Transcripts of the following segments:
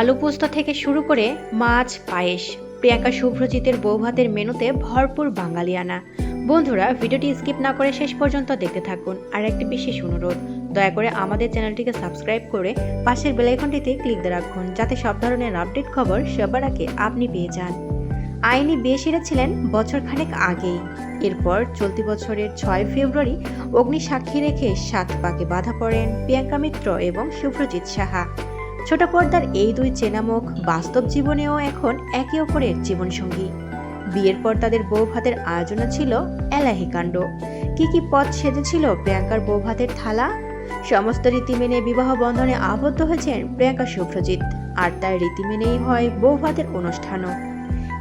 আলু পোস্ত থেকে শুরু করে মাছ পায়েস, প্রিয়াঙ্কা শুভ্রজিতের বৌভাতের মেনুতে ভরপুর বাঙালিয়ানা। বন্ধুরা, ভিডিওটি স্কিপ না করে শেষ পর্যন্ত দেখতে থাকুন। আর একটি বিশেষ অনুরোধ, দয়া করে আমাদের চ্যানেলটিকে সাবস্ক্রাইব করে পাশের বেল আইকনটিতে ক্লিক দিয়ে রাখুন, যাতে সব ধরনের আপডেট খবর সবার আগে আপনি পেয়ে যান। আইনি বিয়ে সেরেছিলেন বছরখানেক আগেই। এরপর চলতি বছরের 6 ফেব্রুয়ারি অগ্নি সাক্ষী রেখে 7 পাকে বাধা পড়েন প্রিয়াঙ্কা মিত্র এবং শুভ্রজিৎ সাহা। ছোট পর্দার এই দুই চেনা মুখ বাস্তব জীবনেও এখন একে অপরের জীবনসঙ্গী। বিয়ের পর তাদের বৌভাতের আয়োজনও ছিল এলাহি কাণ্ড। কি পথ সেজেছিল প্রিয়াঙ্কার বৌভাতের থালা? সমস্ত রীতি মেনে বিবাহ বন্ধনে আবদ্ধ হয়েছেন প্রিয়াঙ্কা শুভ্রজিৎ, আর তার রীতি মেনেই হয় বৌভাতের অনুষ্ঠানও।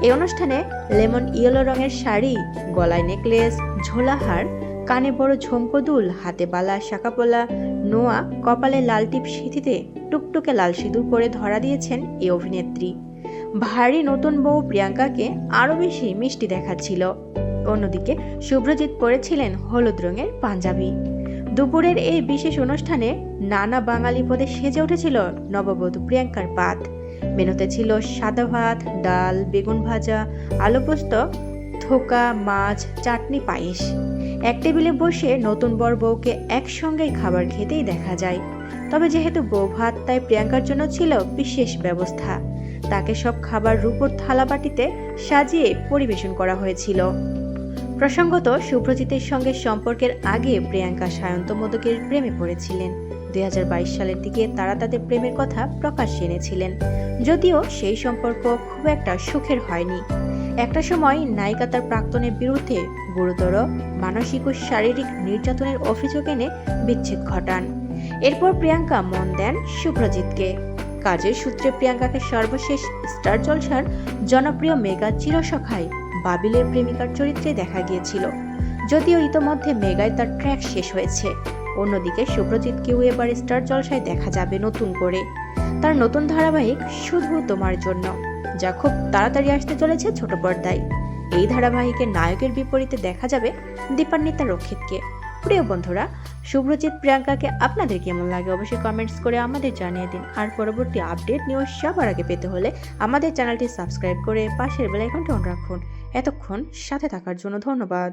এই অনুষ্ঠানে লেমন ইয়েলো রঙের শাড়ি, গলায় নেকলেস, ঝোলাহার, কানে বড় ঝুমকো দুল, হাতে বালা, শাকাপোলা, নোয়া, কপালে লাল টিপ সিঁথিতে টুকটুকে লাল সিঁদুর পরে ধরা দিয়েছেন এই অভিনেত্রী। ভারী নতুন বউ প্রিয়াঙ্কাকে আরো বেশি মিষ্টি দেখাচ্ছিল। অন্যদিকে শুভ্রজিৎ পরেছিলেন হলুদ রঙের পাঞ্জাবি। দুপুরের এই বিশেষ অনুষ্ঠানে নানা বাঙালি পদে সেজে উঠেছিল নববধূ প্রিয়াঙ্কার পাত। মেনুতে ছিল সাদা ভাত, ডাল, বেগুন ভাজা, আলু পোস্ত, থোকা, মাছ, চাটনি, পায়েস। এক টেবিলে বসে নতুন বর বউকে একসঙ্গেই খাবার খেতেই দেখা যায়। তবে যেহেতু বৌভাত, তাই প্রিয়াঙ্কার জন্য ছিল বিশেষ ব্যবস্থা। তাকে সব খাবার রূপোর থালাবাটিতে সাজিয়ে পরিবেশন করা হয়েছিল। প্রসঙ্গত, শুভ্রজিতের সঙ্গে সম্পর্কের আগে প্রিয়াঙ্কা সায়ন্ত মোদকের প্রেমে পড়েছিলেন। 2022 সালের দিকে তারা তাদের প্রেমের কথা প্রকাশ্যে এনেছিলেন, যদিও সেই সম্পর্ক খুব একটা সুখের হয়নি। একটা সময় নায়িকা তার প্রাক্তনের বিরুদ্ধে গুরুতর মানসিক ও শারীরিক নির্যাতনের অভিযোগ এনে বিচ্ছেদ ঘটান। এরপর প্রিয়াঙ্কা মন দেন শুভ্রজিৎকে। কাজের সূত্রে প্রিয়াঙ্কাকে সর্বশেষ স্টার জলসার জনপ্রিয় মেগা চিরসখায় বাবিলের প্রেমিকার চরিত্রে দেখা গিয়েছিল, যদিও ইতোমধ্যে মেগায় তার ট্র্যাক শেষ হয়েছে। অন্যদিকে শুভ্রজিৎকেও এবার স্টার জলসায় দেখা যাবে নতুন করে, তার নতুন ধারাবাহিক শুধু তোমার জন্য, যা খুব তাড়াতাড়ি আসতে চলেছে ছোট পর্দায়। এই ধারাবাহিকের নায়কের বিপরীতে দেখা যাবে দীপান্বিতা রক্ষিতকে। প্রিয় বন্ধুরা, শুভ্রজিৎ প্রিয়াঙ্কাকে আপনাদের কেমন লাগে অবশ্যই কমেন্টস করে আমাদের জানিয়ে দিন। আর পরবর্তী আপডেট নিউজ সবার আগে পেতে হলে আমাদের চ্যানেলটি সাবস্ক্রাইব করে পাশের বেল আইকনটি অন রাখুন। এতক্ষণ সাথে থাকার জন্য ধন্যবাদ।